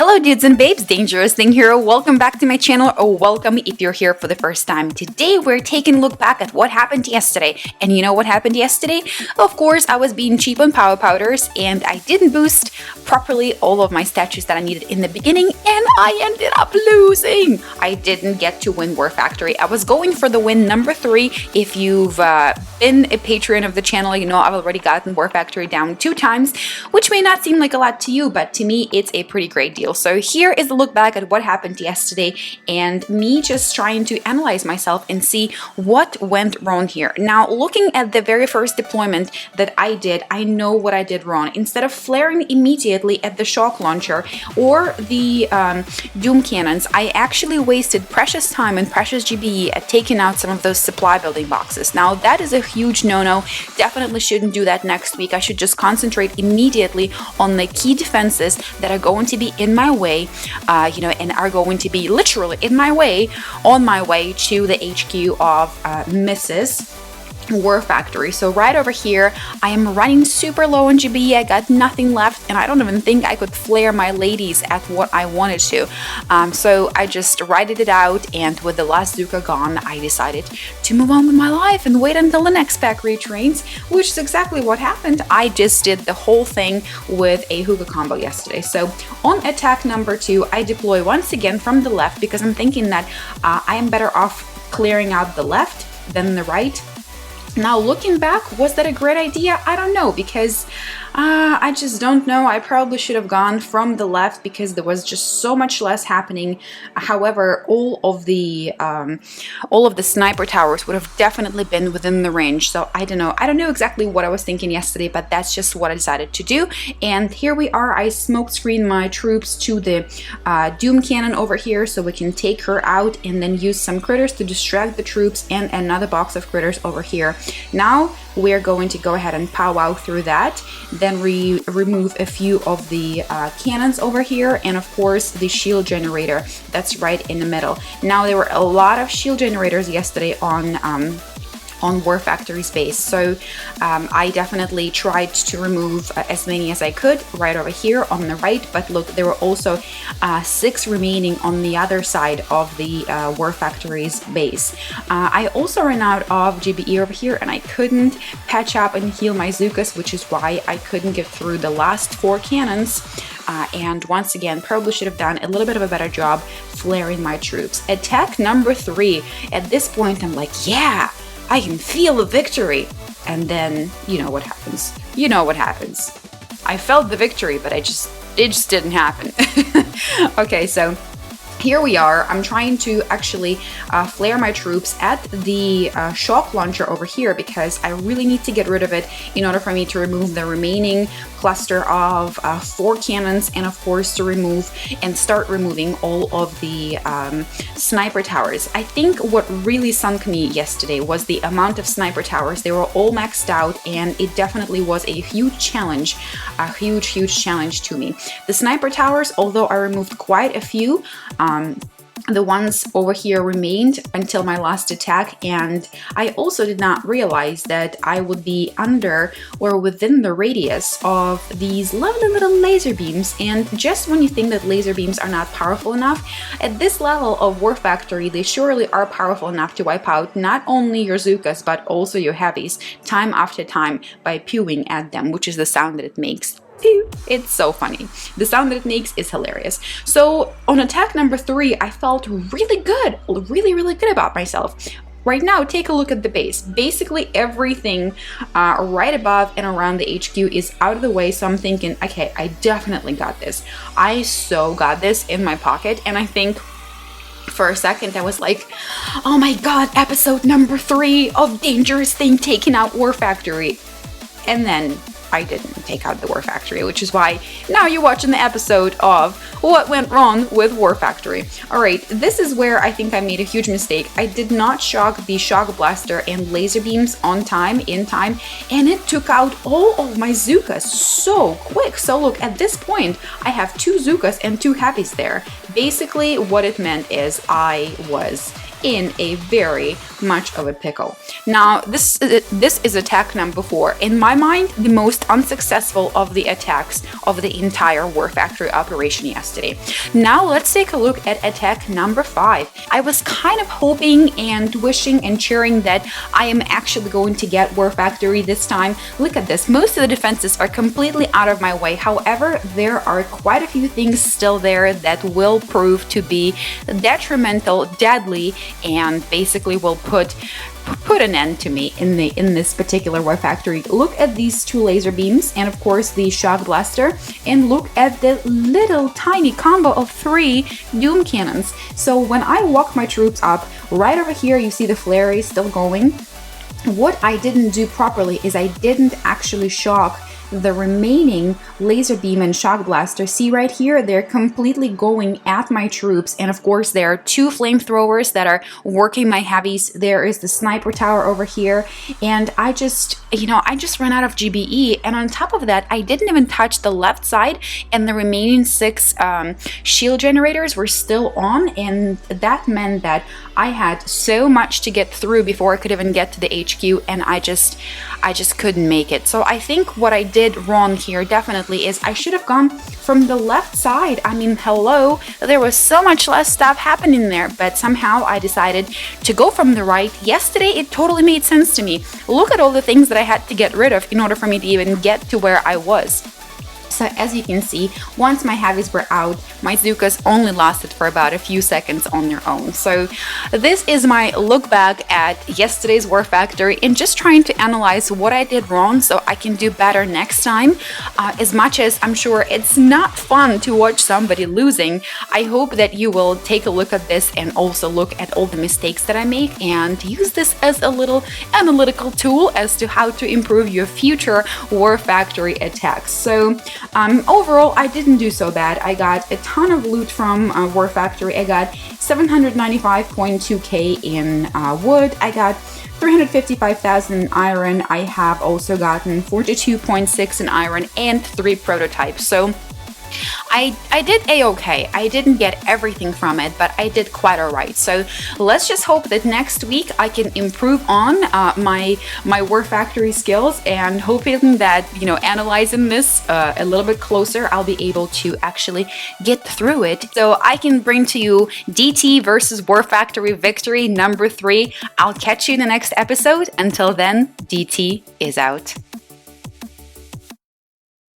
Hello dudes and babes, Dangerous Thing here. Welcome back to my channel, or welcome if you're here for the first time. Today we're taking a look back at what happened yesterday. And you know what happened yesterday? Of course, I was being cheap on power powders and I didn't boost properly all of my statues that I needed in the beginning, and I ended up losing. I didn't get to win War Factory. I was going for the win number 3. If you've been a patron of the channel, you know I've already gotten War Factory down 2 times, which may not seem like a lot to you, but to me it's a pretty great deal. So here is a look back at what happened yesterday and me just trying to analyze myself and see what went wrong here. Now, looking at the very first deployment that I did, I know what I did wrong. Instead of flaring immediately at the shock launcher or the doom cannons, I actually wasted precious time and precious GBE at taking out some of those supply building boxes. Now, that is a huge no-no. Definitely shouldn't do that next week. I should just concentrate immediately on the key defenses that are going to be in my way, and are going to be literally in my way, on my way to the HQ of Mrs. War Factory. So right over here, I am running super low on GBE. I got nothing left, and I don't even think I could flare my ladies at what I wanted to. So I just righted it out, and with the last Zuka gone, I decided to move on with my life and wait until the next pack retrains, which is exactly what happened. I just did the whole thing with a hookah combo yesterday. So on attack number 2, I deploy once again from the left because I'm thinking that I am better off clearing out the left than the right. Now, looking back, was that a great idea? I don't know, because I just don't know. I probably should have gone from the left because there was just so much less happening. However, all of the sniper towers would have definitely been within the range. So I don't know. I don't know exactly what I was thinking yesterday, but that's just what I decided to do. And here we are. I smoke screen my troops to the doom cannon over here so we can take her out and then use some critters to distract the troops and another box of critters over here. Now we're going to go ahead and powwow through that. Then we remove a few of the cannons over here, and of course the shield generator that's right in the middle. Now, there were a lot of shield generators yesterday on War Factory's base, so I definitely tried to remove as many as I could right over here on the right, but look, there were also 6 remaining on the other side of the War Factory's base. I also ran out of GBE over here, and I couldn't patch up and heal my Zukas, which is why I couldn't get through the last 4 cannons. And once again, probably should have done a little bit of a better job flaring my troops. Attack number 3. At this point, I'm like, yeah, I can feel a victory. And then, you know what happens. You know what happens. I felt the victory, but it just didn't happen. Okay, so here we are. I'm trying to actually flare my troops at the shock launcher over here because I really need to get rid of it in order for me to remove the remaining cluster of 4 cannons, and of course to remove and start removing all of the sniper towers. I think what really sunk me yesterday was the amount of sniper towers. They were all maxed out, and it definitely was a huge challenge, a huge challenge to me. The sniper towers, although I removed quite a few, the ones over here remained until my last attack, and I also did not realize that I would be under or within the radius of these lovely little laser beams. And just when you think that laser beams are not powerful enough, at this level of War Factory, they surely are powerful enough to wipe out not only your Zukas but also your heavies time after time by pewing at them, which is the sound that it makes. It's so funny. The sound that it makes is hilarious. So on attack number 3, I felt really good, really good about myself. Right now, take a look at the base. Basically everything right above and around the HQ is out of the way, so I'm thinking, okay, I definitely got this. I so got this in my pocket, and I think for a second I was like, oh my god, episode number 3 of Dangerous Thing taking out War Factory. And then I didn't take out the War Factory, which is why now you're watching the episode of what went wrong with War Factory. Alright, this is where I think I made a huge mistake. I did not shock the shock blaster and laser beams in time, and it took out all of my Zukas so quick. So look, at this point, I have 2 Zukas and 2 Happies there. Basically, what it meant is I was in a very much of a pickle. Now, this is attack number 4. In my mind, the most unsuccessful of the attacks of the entire War Factory operation yesterday. Now, let's take a look at attack number 5. I was kind of hoping and wishing and cheering that I am actually going to get War Factory this time. Look at this. Most of the defenses are completely out of my way. However, there are quite a few things still there that will prove to be detrimental, deadly, and basically will put an end to me in this particular War Factory. Look at these 2 laser beams and of course the shock blaster, and look at the little tiny combo of 3 doom cannons. So when I walk my troops up, right over here you see the flare is still going. What I didn't do properly is I didn't actually shock the remaining laser beam and shock blaster. See right here, they're completely going at my troops, and of course there are 2 flamethrowers that are working my heavies. There is the sniper tower over here, and I just ran out of GBE, and on top of that I didn't even touch the left side, and the remaining 6 shield generators were still on, and that meant that I had so much to get through before I could even get to the HQ, and I just couldn't make it. So I think what I did wrong here definitely is I should have gone from the left side. I mean, hello, there was so much less stuff happening there, but somehow I decided to go from the right. Yesterday it totally made sense to me. Look at all the things that I had to get rid of in order for me to even get to where I was. So as you can see, once my heavies were out, my Zookas only lasted for about a few seconds on their own. So this is my look back at yesterday's War Factory and just trying to analyze what I did wrong so I can do better next time. As much as I'm sure it's not fun to watch somebody losing, I hope that you will take a look at this and also look at all the mistakes that I make and use this as a little analytical tool as to how to improve your future War Factory attacks. So overall, I didn't do so bad. I got a ton of loot from War Factory. I got 795.2k in wood. I got 355,000 in iron. I have also gotten 42.6 in iron and 3 prototypes. So I did a-okay. I didn't get everything from it, but I did quite alright. So let's just hope that next week I can improve on my War Factory skills, and hoping that, analyzing this a little bit closer, I'll be able to actually get through it so I can bring to you DT versus War Factory victory number 3. I'll catch you in the next episode. Until then, DT is out.